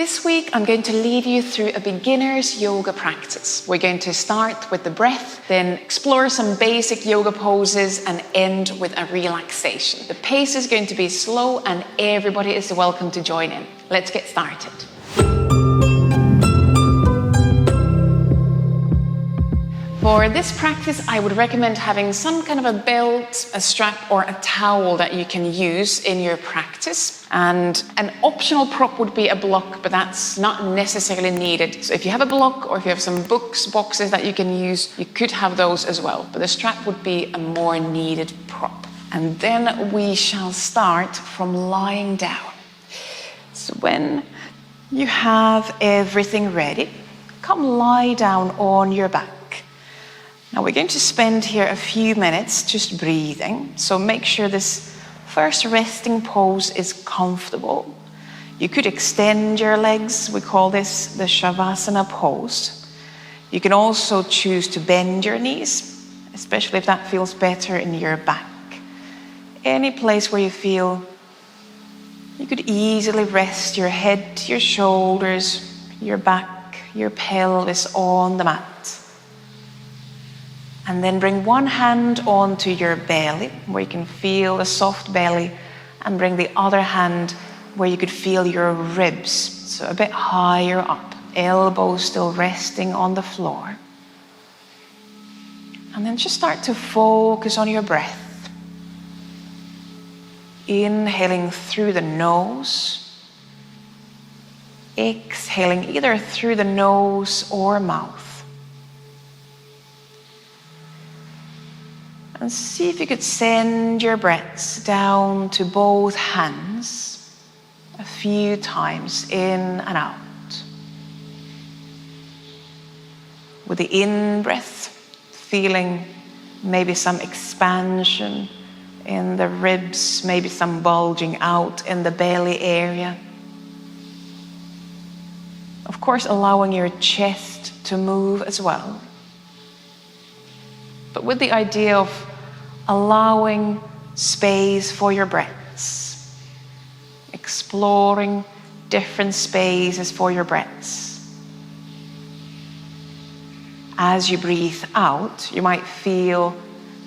This week, I'm going to lead you through a beginner's yoga practice. We're going to start with the breath, then explore some basic yoga poses and end with a relaxation. The pace is going to be slow and everybody is welcome to join in. Let's get started. For this practice, I would recommend having some kind of a belt, a strap, or a towel that you can use in your practice. And an optional prop would be a block, but that's not necessarily needed. So if you have a block or if you have some books, boxes that you can use, you could have those as well. But the strap would be a more needed prop. And then we shall start from lying down. So when you have everything ready, come lie down on your back. Now we're going to spend here a few minutes just breathing, so make sure this first resting pose is comfortable. You could extend your legs, we call this the Shavasana pose. You can also choose to bend your knees, especially if that feels better in your back. Any place where you feel you could easily rest your head, your shoulders, your back, your pelvis on the mat. And then bring one hand onto your belly, where you can feel the soft belly, and bring the other hand where you could feel your ribs, so a bit higher up, elbows still resting on the floor. And then just start to focus on your breath. Inhaling through the nose, exhaling either through the nose or mouth. And see if you could send your breaths down to both hands a few times, in and out. With the in-breath, feeling maybe some expansion in the ribs, maybe some bulging out in the belly area. Of course, allowing your chest to move as well. But with the idea of allowing space for your breaths, exploring different spaces for your breaths. As you breathe out, you might feel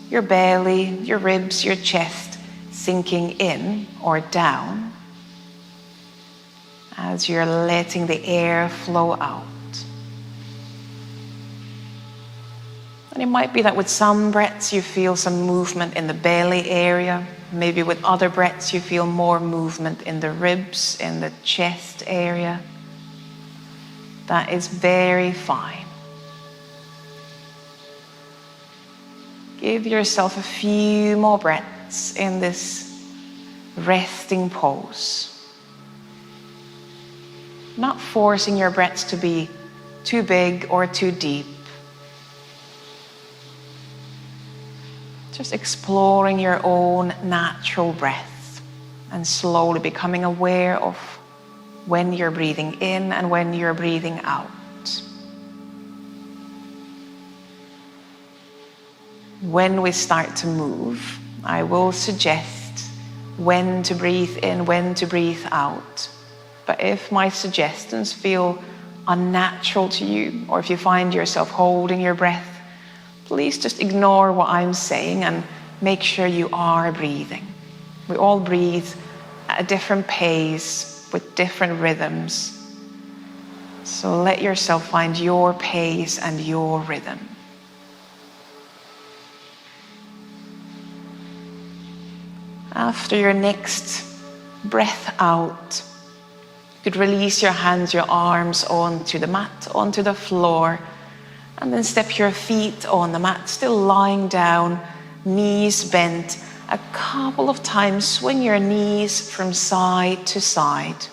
your belly, your ribs, your chest sinking in or down as you're letting the air flow out. And it might be that with some breaths you feel some movement in the belly area. Maybe with other breaths you feel more movement in the ribs, in the chest area. That is very fine. Give yourself a few more breaths in this resting pose. Not forcing your breaths to be too big or too deep. Just exploring your own natural breath and slowly becoming aware of when you're breathing in and when you're breathing out. When we start to move, I will suggest when to breathe in, when to breathe out. But if my suggestions feel unnatural to you, or if you find yourself holding your breath, please just ignore what I'm saying and make sure you are breathing. We all breathe at a different pace with different rhythms. So let yourself find your pace and your rhythm. After your next breath out, you could release your hands, your arms onto the mat, onto the floor. And then step your feet on the mat, still lying down, knees bent. A couple of times, swing your knees from side to side.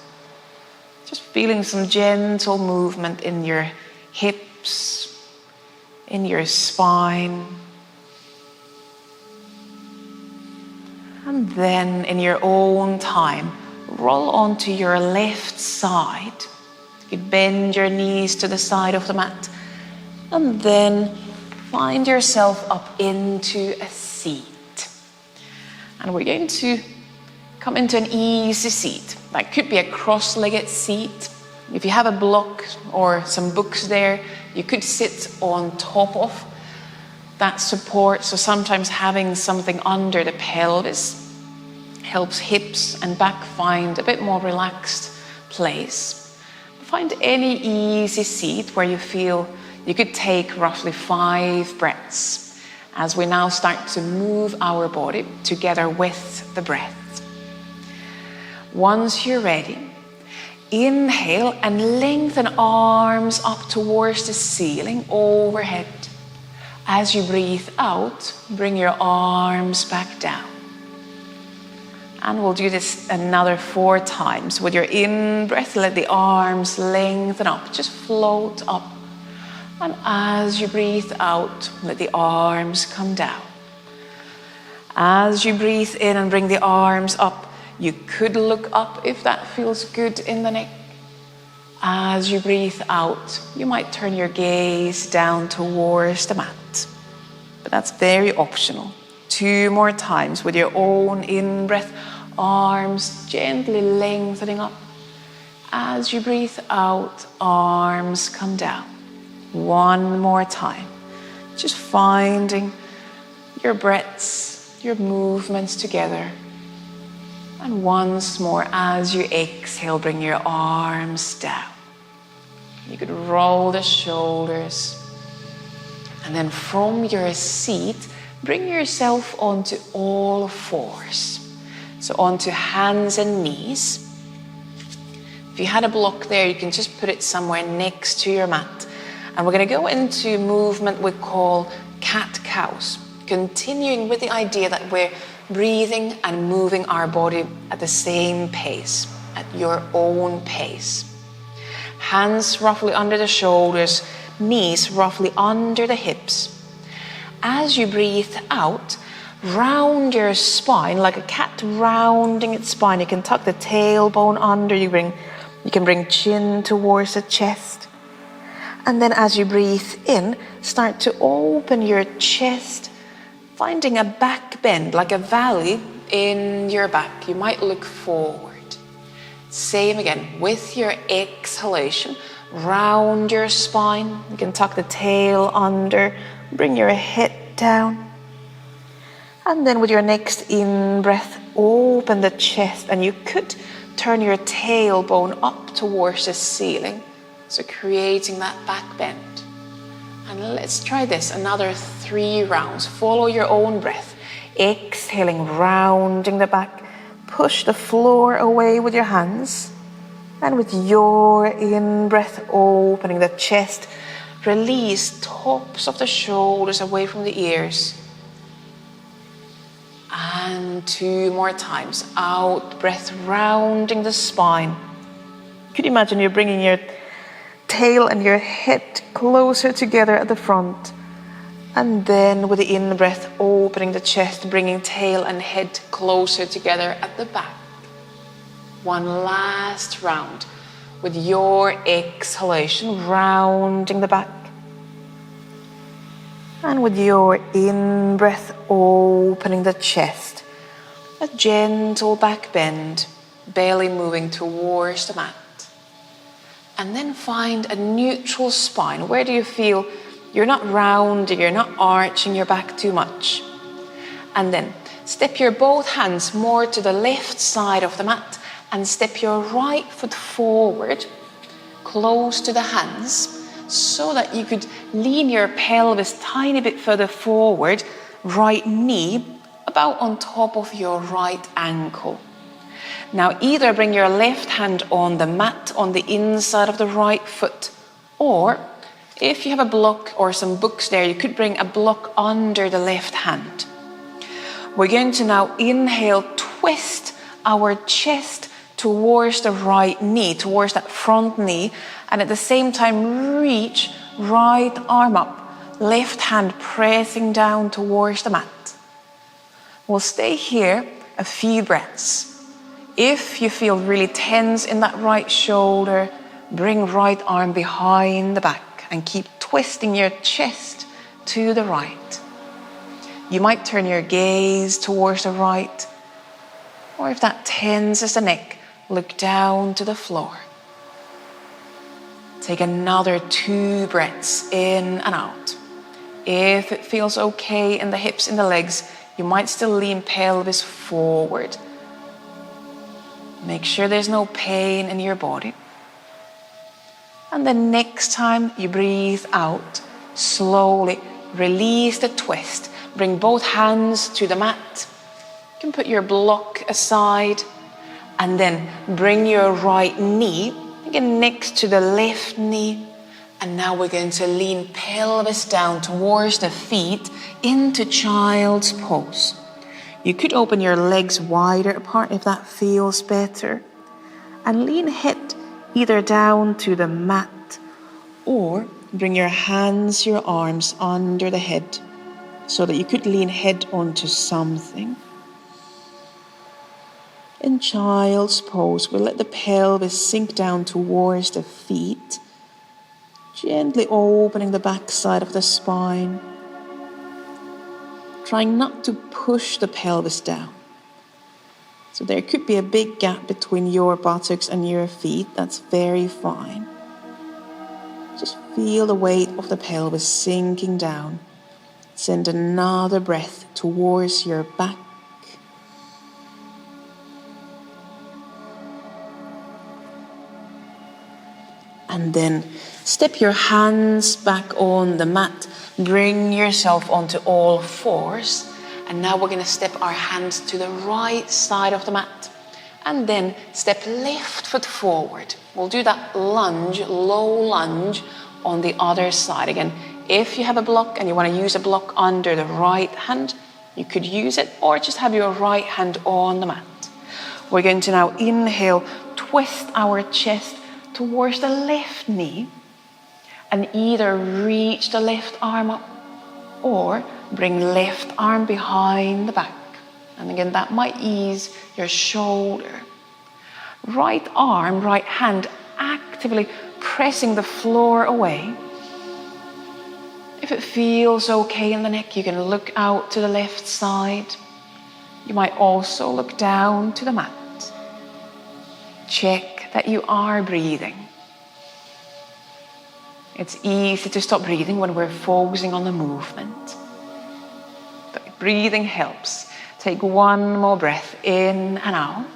Just feeling some gentle movement in your hips, in your spine. And then, in your own time, roll onto your left side. You could bend your knees to the side of the mat. And then find yourself up into a seat. And we're going to come into an easy seat. That could be a cross-legged seat. If you have a block or some books there, you could sit on top of that support. So sometimes having something under the pelvis helps hips and back find a bit more relaxed place. Find any easy seat where you feel you could take roughly 5 breaths as we now start to move our body together with the breath. Once you're ready, inhale and lengthen arms up towards the ceiling overhead. As you breathe out, bring your arms back down. And we'll do this another 4 times. With your in-breath, let the arms lengthen up, just float up. And as you breathe out, let the arms come down. As you breathe in and bring the arms up, you could look up if that feels good in the neck. As you breathe out, you might turn your gaze down towards the mat. But that's very optional. 2 more times with your own in-breath, arms gently lengthening up. As you breathe out, arms come down. 1 more time. Just finding your breaths, your movements together. And once more, as you exhale, bring your arms down. You could roll the shoulders. And then from your seat, bring yourself onto all 4s. So onto hands and knees. If you had a block there, you can just put it somewhere next to your mat. And we're going to go into movement we call cat-cows, continuing with the idea that we're breathing and moving our body at the same pace, at your own pace. Hands roughly under the shoulders, knees roughly under the hips. As you breathe out, round your spine like a cat rounding its spine. You can tuck the tailbone under. You can bring chin towards the chest. And then as you breathe in, start to open your chest, finding a back bend, like a valley in your back. You might look forward. Same again, with your exhalation, round your spine. You can tuck the tail under, bring your head down. And then with your next in-breath, open the chest, and you could turn your tailbone up towards the ceiling. So creating that back bend. And let's try this, another 3 rounds. Follow your own breath. Exhaling, rounding the back. Push the floor away with your hands. And with your in-breath, opening the chest. Release tops of the shoulders away from the ears. And 2 more times. Out breath, rounding the spine. Could you imagine you're bringing your tail and your head closer together at the front. And then with the in-breath, opening the chest, bringing tail and head closer together at the back. 1 last round. With your exhalation, rounding the back. And with your in-breath, opening the chest. A gentle back bend, belly moving towards the mat. And then find a neutral spine. Where do you feel you're not rounding, you're not arching your back too much? And then step your both hands more to the left side of the mat and step your right foot forward, close to the hands, so that you could lean your pelvis a tiny bit further forward, right knee about on top of your right ankle. Now either bring your left hand on the mat on the inside of the right foot, or if you have a block or some books there, you could bring a block under the left hand. We're going to now inhale, twist our chest towards the right knee, towards that front knee, and at the same time reach right arm up, left hand pressing down towards the mat. We'll stay here a few breaths. If you feel really tense in that right shoulder, bring right arm behind the back and keep twisting your chest to the right. You might turn your gaze towards the right, or if that tenses the neck, look down to the floor. Take another 2 breaths in and out. If it feels okay in the hips, in the legs, you might still lean pelvis forward. Make sure there's no pain in your body. And then next time you breathe out, slowly release the twist. Bring both hands to the mat. You can put your block aside and then bring your right knee again next to the left knee. And now we're going to lean pelvis down towards the feet into child's pose. You could open your legs wider apart if that feels better. And lean head either down to the mat or bring your hands, your arms under the head so that you could lean head onto something. In child's pose, we'll let the pelvis sink down towards the feet, gently opening the backside of the spine. Trying not to push the pelvis down. So there could be a big gap between your buttocks and your feet. That's very fine. Just feel the weight of the pelvis sinking down. Send another breath towards your back. And then step your hands back on the mat. Bring yourself onto all fours. And now we're going to step our hands to the right side of the mat. And then step left foot forward. We'll do that lunge, low lunge on the other side. Again, if you have a block and you want to use a block under the right hand, you could use it or just have your right hand on the mat. We're going to now inhale, twist our chest towards the left knee and either reach the left arm up or bring left arm behind the back. And again, that might ease your shoulder. Right arm, right hand actively pressing the floor away. If it feels okay in the neck, you can look out to the left side. You might also look down to the mat. Check that you are breathing. It's easy to stop breathing when we're focusing on the movement. But breathing helps. Take one more breath in and out.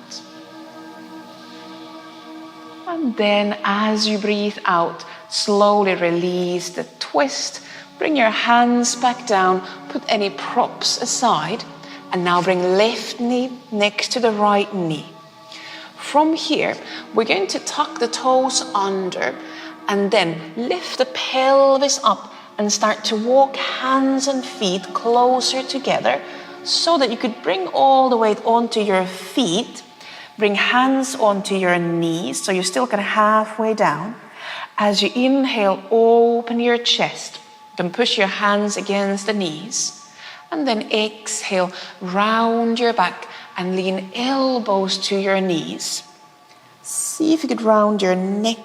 And then as you breathe out, slowly release the twist. Bring your hands back down. Put any props aside. And now bring left knee next to the right knee. From here, we're going to tuck the toes under and then lift the pelvis up and start to walk hands and feet closer together so that you could bring all the weight onto your feet. Bring hands onto your knees so you're still kind of halfway down. As you inhale, open your chest. Then push your hands against the knees. And then exhale, round your back and lean elbows to your knees. See if you could round your neck.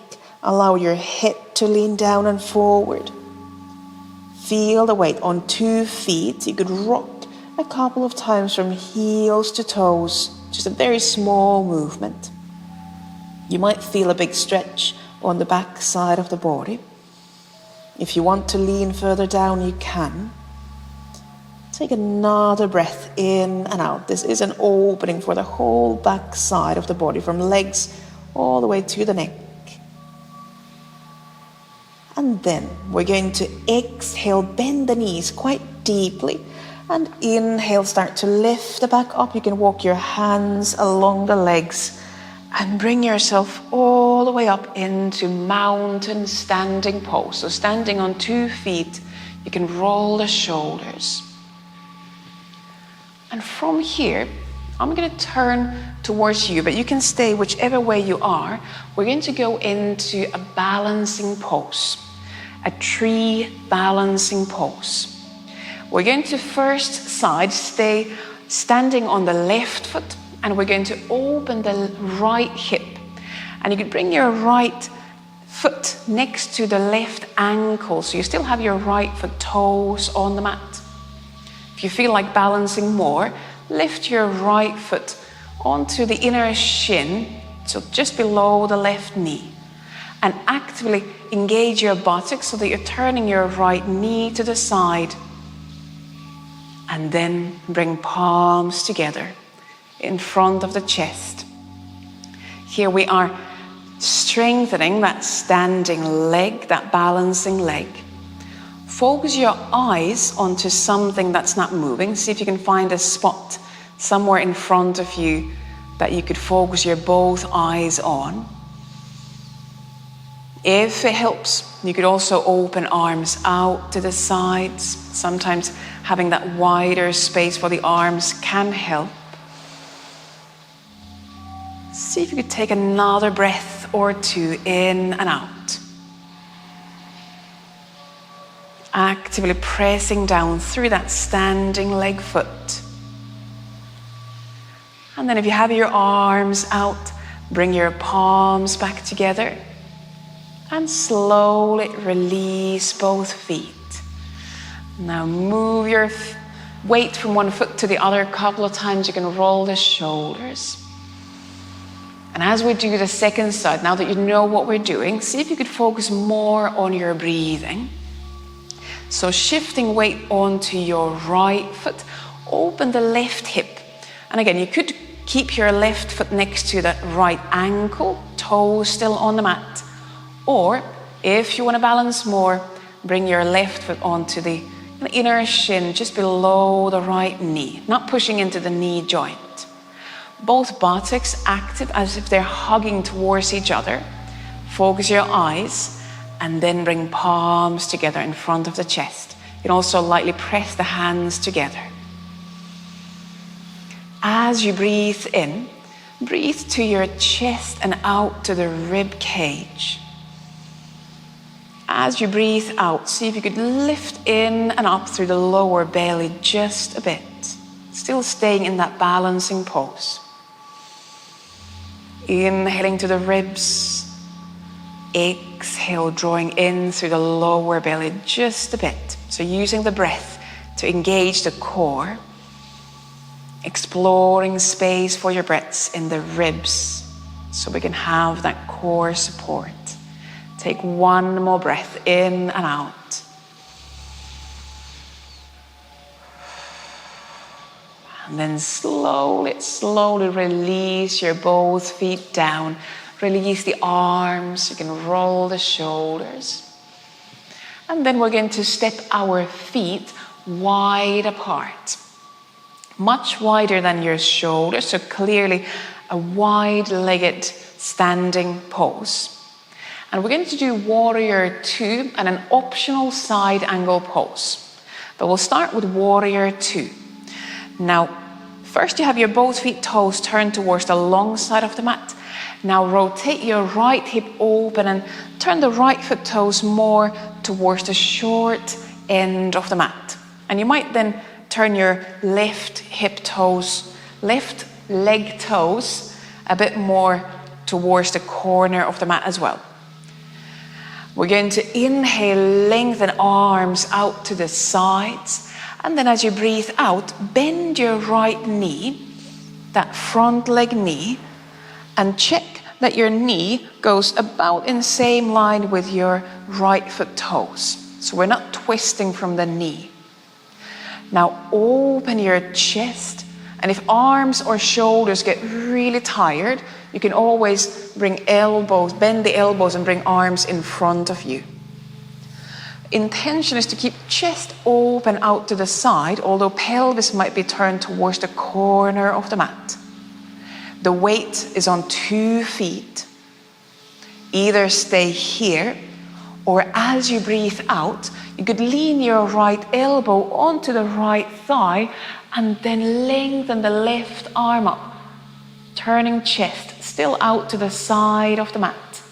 Allow your head to lean down and forward. Feel the weight on 2 feet. You could rock a couple of times from heels to toes. Just a very small movement. You might feel a big stretch on the back side of the body. If you want to lean further down, you can. Take another breath in and out. This is an opening for the whole back side of the body, from legs all the way to the neck. And then we're going to exhale, bend the knees quite deeply. And inhale, start to lift the back up. You can walk your hands along the legs and bring yourself all the way up into mountain standing pose. So standing on 2 feet, you can roll the shoulders. And from here, I'm going to turn towards you, but you can stay whichever way you are. We're going to go into a balancing pose, a tree balancing pose. We're going to first side stay standing on the left foot, and we're going to open the right hip. And you could bring your right foot next to the left ankle, so you still have your right foot toes on the mat. If you feel like balancing more, lift your right foot onto the inner shin, so just below the left knee. and actively engage your buttocks so that you're turning your right knee to the side. And then bring palms together in front of the chest. Here we are strengthening that standing leg, that balancing leg. Focus your eyes onto something that's not moving. See if you can find a spot somewhere in front of you that you could focus your both eyes on. If it helps, you could also open arms out to the sides. Sometimes having that wider space for the arms can help. See if you could take another breath or two in and out. Actively pressing down through that standing leg foot. And then if you have your arms out, bring your palms back together and slowly release both feet. Now move your weight from one foot to the other a couple of times. You can roll the shoulders. And as we do the second side, now that you know what we're doing, see if you could focus more on your breathing. So shifting weight onto your right foot, open the left hip. And again, you could keep your left foot next to that right ankle, toes still on the mat. Or if you want to balance more, bring your left foot onto the inner shin, just below the right knee, not pushing into the knee joint. Both buttocks active as if they're hugging towards each other. Focus your eyes and then bring palms together in front of the chest. You can also lightly press the hands together. As you breathe in, breathe to your chest and out to the rib cage. As you breathe out, see if you could lift in and up through the lower belly just a bit. Still staying in that balancing pose. Inhaling to the ribs. Exhale, drawing in through the lower belly just a bit. So using the breath to engage the core. Exploring space for your breaths in the ribs so we can have that core support. Take one more breath in and out. And then slowly release your both feet down. Release the arms. You can roll the shoulders. And then we're going to step our feet wide apart. Much wider than your shoulders, so clearly a wide-legged standing pose. And we're going to do warrior 2 and an optional side angle pose. But we'll start with warrior 2. Now, first you have your both feet toes turned towards the long side of the mat. Now rotate your right hip open and turn the right foot toes more towards the short end of the mat. And you might then turn your left leg toes a bit more towards the corner of the mat as well. We're going to inhale, lengthen arms out to the sides. And then as you breathe out, bend your right knee, that front leg knee, and check that your knee goes about in the same line with your right foot toes. So we're not twisting from the knee. Now open your chest, and if arms or shoulders get really tired, you can always bend the elbows and bring arms in front of you. Intention is to keep chest open out to the side, although pelvis might be turned towards the corner of the mat. The weight is on 2 feet. Either stay here, or as you breathe out, you could lean your right elbow onto the right thigh and then lengthen the left arm up, turning chest still out to the side of the mat.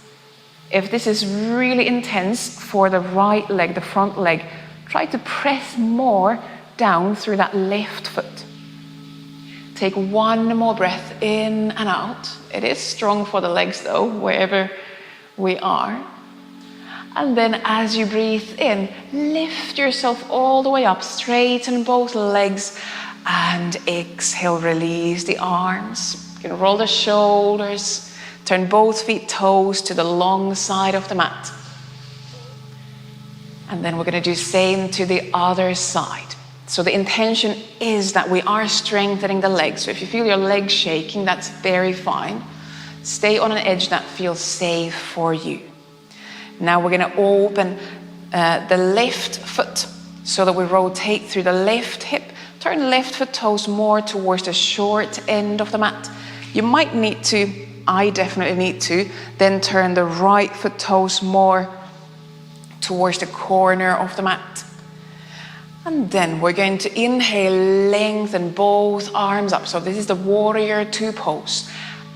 If this is really intense for the right leg, the front leg, try to press more down through that left foot. Take one more breath in and out. It is strong for the legs though, wherever we are. And then as you breathe in, lift yourself all the way up, straighten both legs, and exhale, release the arms. You can roll the shoulders, Turn both feet toes to the long side of the mat. And then we're going to do same to the other side. So the intention is that we are strengthening the legs. So if you feel your legs shaking, that's very fine. Stay on an edge that feels safe for you. Now we're going to open the left foot so that we rotate through the left hip. Turn the left foot toes more towards the short end of the mat. You might need to, I definitely need to, then turn the right foot toes more towards the corner of the mat. And then we're going to inhale, lengthen both arms up. So this is the warrior two pose.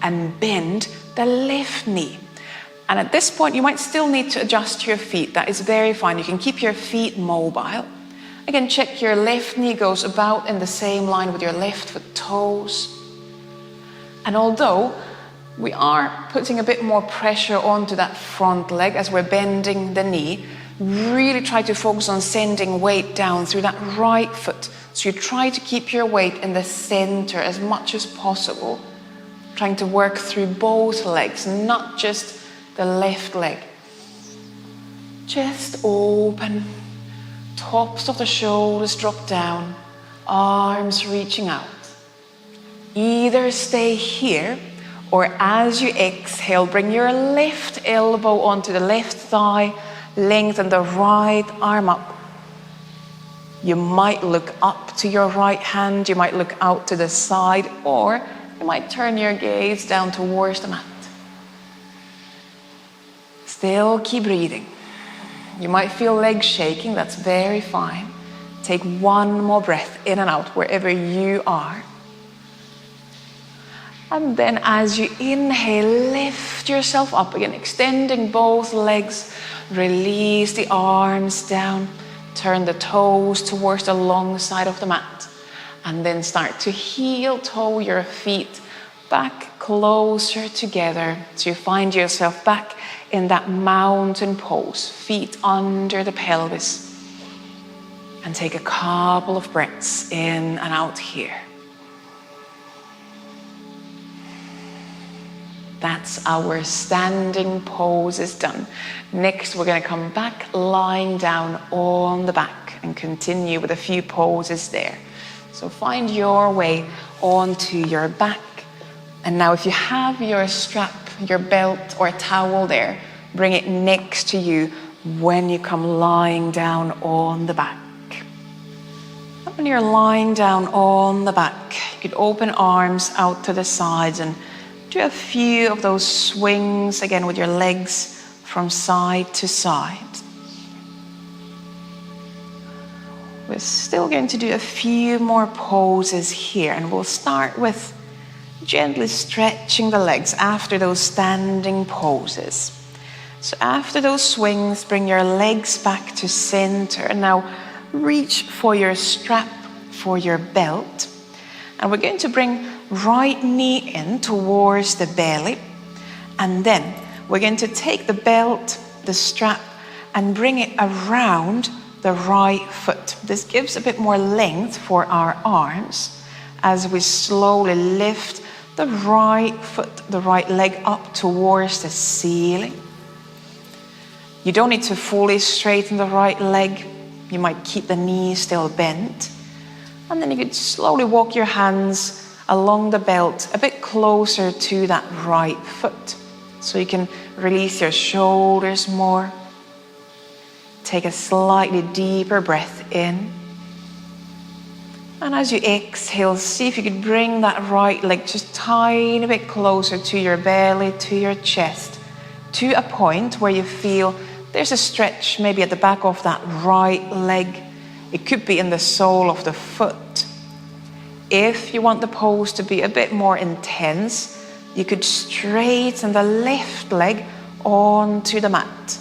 And bend the left knee. And at this point, you might still need to adjust your feet. That is very fine. You can keep your feet mobile. Again, check your left knee goes about in the same line with your left foot toes. And although we are putting a bit more pressure onto that front leg as we're bending the knee, really try to focus on sending weight down through that right foot. So you try to keep your weight in the center as much as possible, trying to work through both legs, not just the left leg. Chest open, tops of the shoulders drop down, arms reaching out. Either stay here, or as you exhale, bring your left elbow onto the left thigh, lengthen the right arm up. You might look up to your right hand, you might look out to the side, or you might turn your gaze down towards the mat. Still keep breathing. You might feel legs shaking, that's very fine. Take one more breath in and out wherever you are. And then as you inhale, lift yourself up again, extending both legs. Release the arms down. Turn the toes towards the long side of the mat. And then start to heel toe your feet back closer together. So you find yourself back in that mountain pose, feet under the pelvis. And take a couple of breaths in and out here. That's our standing poses done. Next, we're going to come back lying down on the back and continue with a few poses there. So find your way onto your back. And now if you have your strap, your belt or a towel there, bring it next to you when you come lying down on the back. And when you're lying down on the back, you could open arms out to the sides and do a few of those swings again with your legs from side to side. We're still going to do a few more poses here, and we'll start with gently stretching the legs after those standing poses. So after those swings, bring your legs back to center. And now reach for your strap, for your belt. And we're going to bring right knee in towards the belly. And then we're going to take the belt, the strap, and bring it around the right foot. This gives a bit more length for our arms as we slowly lift the right foot, the right leg up towards the ceiling. You don't need to fully straighten the right leg. You might keep the knee still bent. And then you could slowly walk your hands along the belt a bit closer to that right foot. So you can release your shoulders more. Take a slightly deeper breath in. And as you exhale, see if you could bring that right leg just a tiny bit closer to your belly, to your chest, to a point where you feel there's a stretch maybe at the back of that right leg. It could be in the sole of the foot. If you want the pose to be a bit more intense, you could straighten the left leg onto the mat.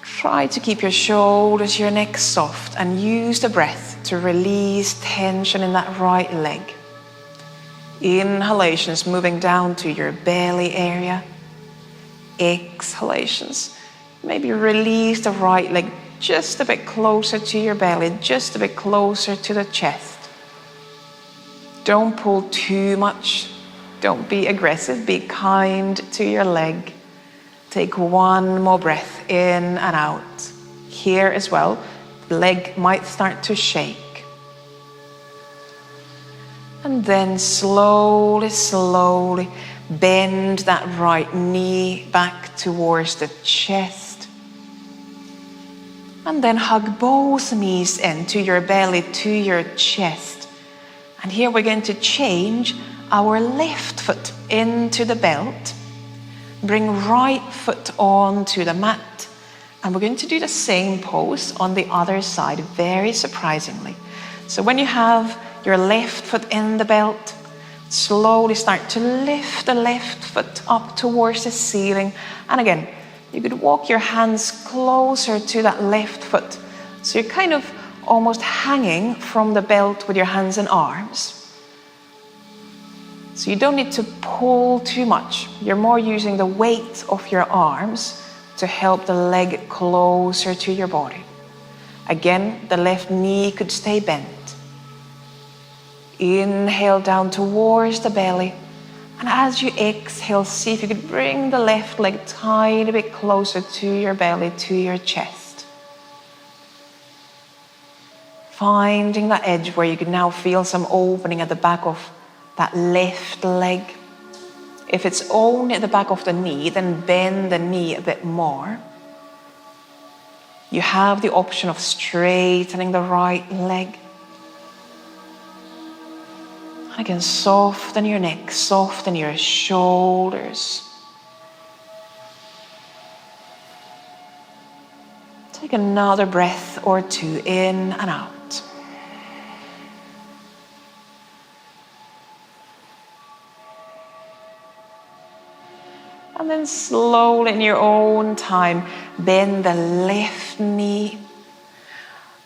Try to keep your shoulders, your neck soft, and use the breath to release tension in that right leg. Inhalations moving down to your belly area. Exhalations. Maybe release the right leg just a bit closer to your belly, just a bit closer to the chest. Don't pull too much. Don't be aggressive, be kind to your leg. Take one more breath in and out. Here as well, the leg might start to shake. And then slowly, slowly bend that right knee back towards the chest. And then hug both knees into your belly, to your chest. And here we're going to change our left foot into the belt. Bring right foot onto the mat. And we're going to do the same pose on the other side, very surprisingly. So when you have your left foot in the belt, slowly start to lift the left foot up towards the ceiling. And again, you could walk your hands closer to that left foot. So you're kind of almost hanging from the belt with your hands and arms. So you don't need to pull too much. You're more using the weight of your arms to help the leg closer to your body. Again, the left knee could stay bent. Inhale down towards the belly. And as you exhale, see if you could bring the left leg a tiny bit closer to your belly, to your chest. Finding that edge where you can now feel some opening at the back of that left leg. If it's only at the back of the knee, then bend the knee a bit more. You have the option of straightening the right leg. Again, soften your neck, soften your shoulders. Take another breath or two in and out. And then slowly in your own time, bend the left knee.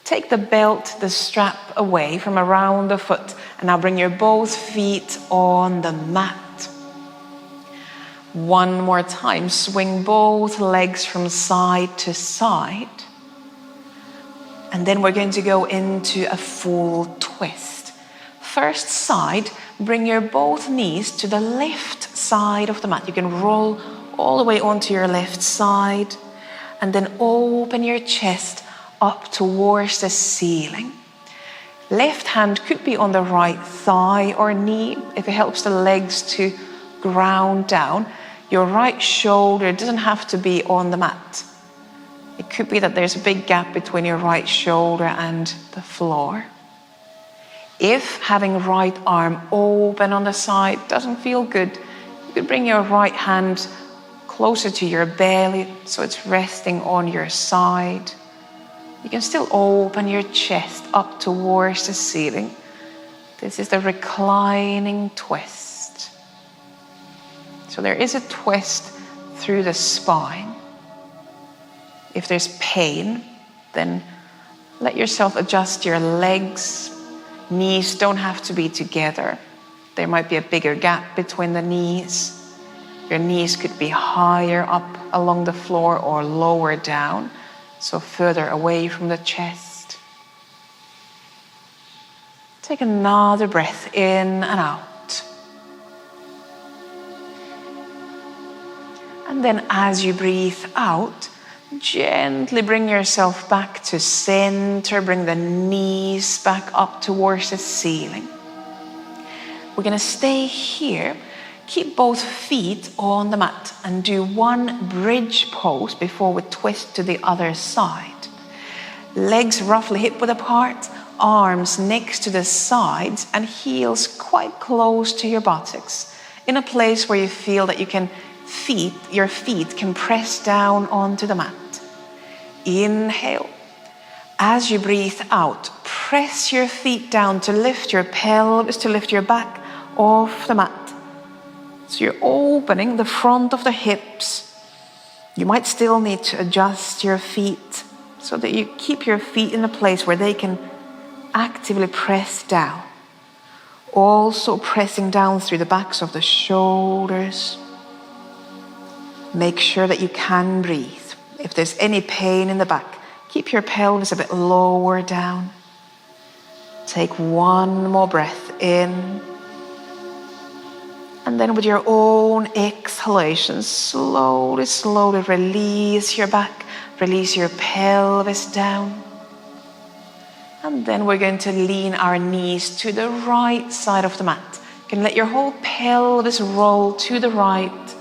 Take the belt, the strap away from around the foot, and now bring your both feet on the mat. One more time, swing both legs from side to side. And then we're going to go into a full twist. First side, bring your both knees to the left side of the mat. You can roll all the way onto your left side, and then open your chest up towards the ceiling. Left hand could be on the right thigh or knee if it helps the legs to ground down. Your right shoulder doesn't have to be on the mat. It could be that there's a big gap between your right shoulder and the floor. If having right arm open on the side doesn't feel good, you could bring your right hand closer to your belly so it's resting on your side. You can still open your chest up towards the ceiling. This is the reclining twist. So there is a twist through the spine. If there's pain, then let yourself adjust your legs. Knees don't have to be together. There might be a bigger gap between the knees. Your knees could be higher up along the floor or lower down, so further away from the chest. Take another breath in and out. And then as you breathe out, gently bring yourself back to center. Bring the knees back up towards the ceiling. We're going to stay here. Keep both feet on the mat and do one bridge pose before we twist to the other side. Legs roughly hip-width apart, arms next to the sides, and heels quite close to your buttocks, in a place where you feel that your feet can press down onto the mat. Inhale. As you breathe out, press your feet down to lift your pelvis, to lift your back off the mat. So you're opening the front of the hips. You might still need to adjust your feet so that you keep your feet in a place where they can actively press down. Also pressing down through the backs of the shoulders. Make sure that you can breathe. If there's any pain in the back, keep your pelvis a bit lower down. Take one more breath in And then with your own exhalation, slowly, slowly release your back, release your pelvis down. And then we're going to lean our knees to the right side of the mat. You can let your whole pelvis roll to the right.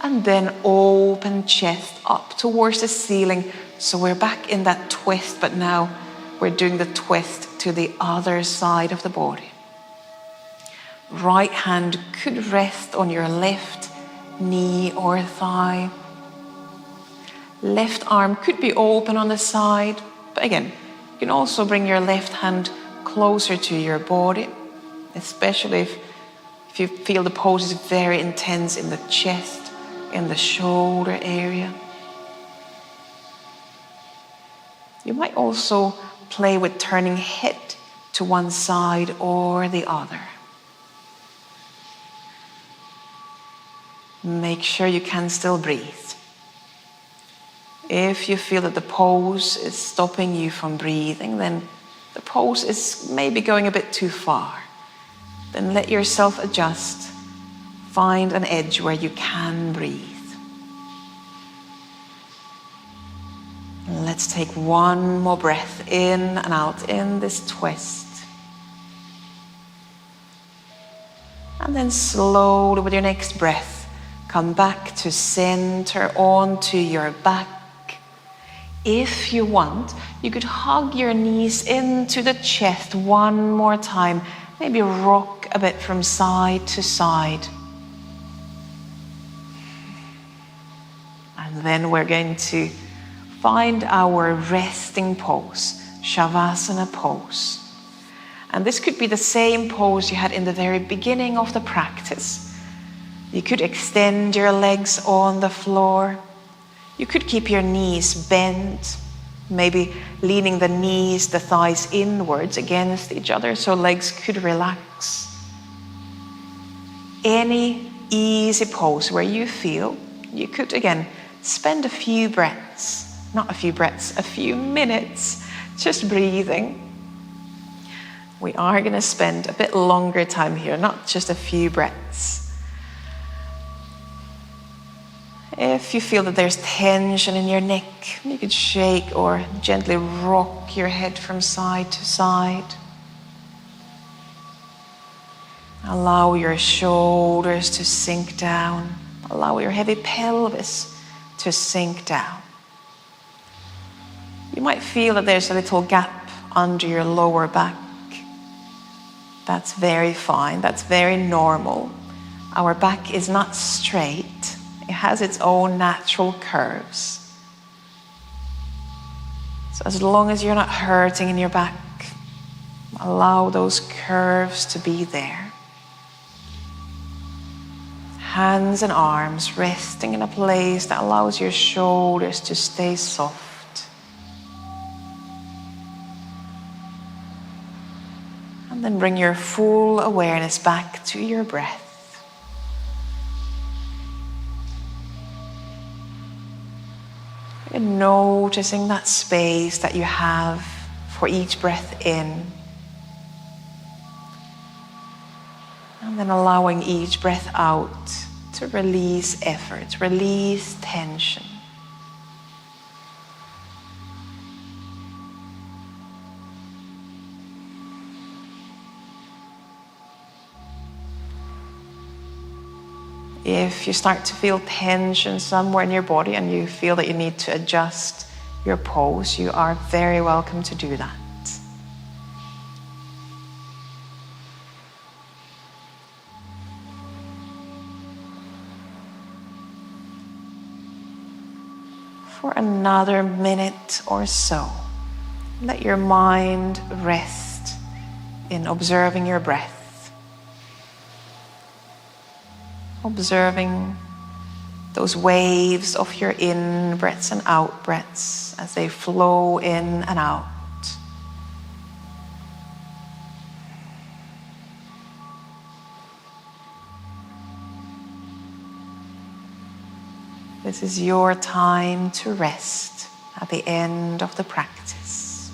And then open chest up towards the ceiling. So we're back in that twist, but now we're doing the twist to the other side of the body. Right hand could rest on your left knee or thigh. Left arm could be open on the side. But again, you can also bring your left hand closer to your body, especially if you feel the pose is very intense in the chest, in the shoulder area. You might also play with turning head to one side or the other. Make sure you can still breathe. If you feel that the pose is stopping you from breathing, then the pose is maybe going a bit too far. Then let yourself adjust. Find an edge where you can breathe. And let's take one more breath in and out in this twist. And then slowly with your next breath, come back to center, onto your back. If you want, you could hug your knees into the chest one more time. Maybe rock a bit from side to side. And then we're going to find our resting pose, Shavasana pose. And this could be the same pose you had in the very beginning of the practice. You could extend your legs on the floor. You could keep your knees bent, maybe leaning the knees, the thighs inwards against each other so legs could relax. Any easy pose where you feel you could, again, spend a few minutes just breathing. We are going to spend a bit longer time here, not just a few breaths. If you feel that there's tension in your neck, you could shake or gently rock your head from side to side. Allow your shoulders to sink down. Allow your heavy pelvis to sink down. You might feel that there's a little gap under your lower back. That's very fine. That's very normal. Our back is not straight. It has its own natural curves. So as long as you're not hurting in your back, allow those curves to be there. Hands and arms resting in a place that allows your shoulders to stay soft. And then bring your full awareness back to your breath. And noticing that space that you have for each breath in. And then allowing each breath out to release effort, release tension. If you start to feel tension somewhere in your body and you feel that you need to adjust your pose, you are very welcome to do that. For another minute or so, let your mind rest in observing your breath. Observing those waves of your in-breaths and out-breaths as they flow in and out. This is your time to rest at the end of the practice.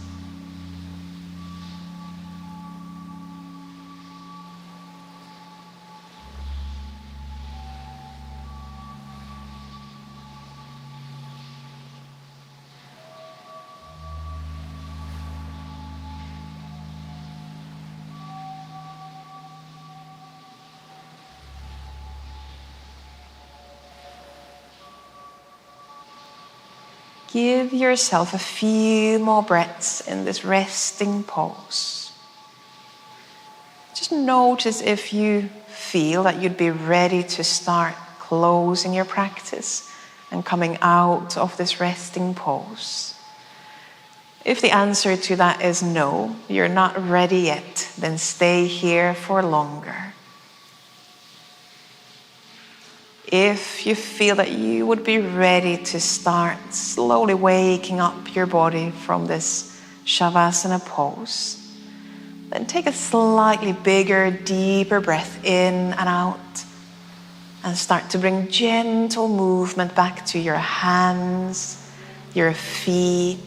Give yourself a few more breaths in this resting pose. Just notice if you feel that you'd be ready to start closing your practice and coming out of this resting pose. If the answer to that is no, you're not ready yet, then stay here for longer. If you feel that you would be ready to start slowly waking up your body from this Shavasana pose, then take a slightly bigger, deeper breath in and out and start to bring gentle movement back to your hands, your feet.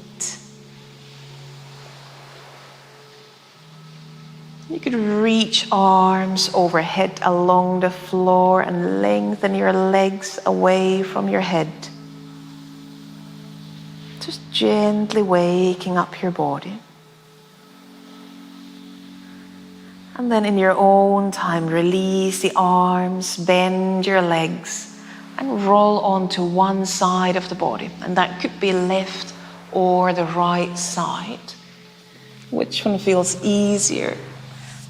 You could reach arms overhead along the floor and lengthen your legs away from your head. Just gently waking up your body. And then in your own time, release the arms, bend your legs, and roll onto one side of the body. And that could be left or the right side. Which one feels easier?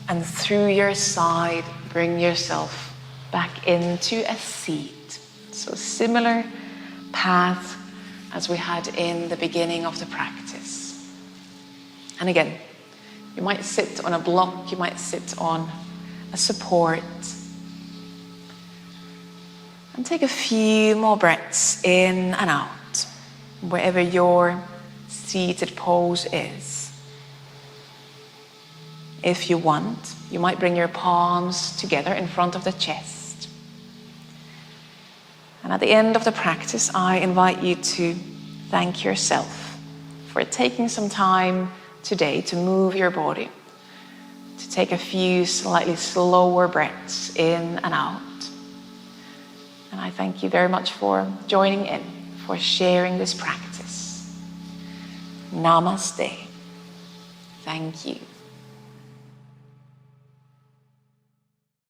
And through your side, bring yourself back into a seat. So similar path as we had in the beginning of the practice. And again, you might sit on a block, you might sit on a support. And take a few more breaths in and out, wherever your seated pose is. If you want, you might bring your palms together in front of the chest. And at the end of the practice, I invite you to thank yourself for taking some time today to move your body, to take a few slightly slower breaths in and out. And I thank you very much for joining in, for sharing this practice. Namaste. Thank you.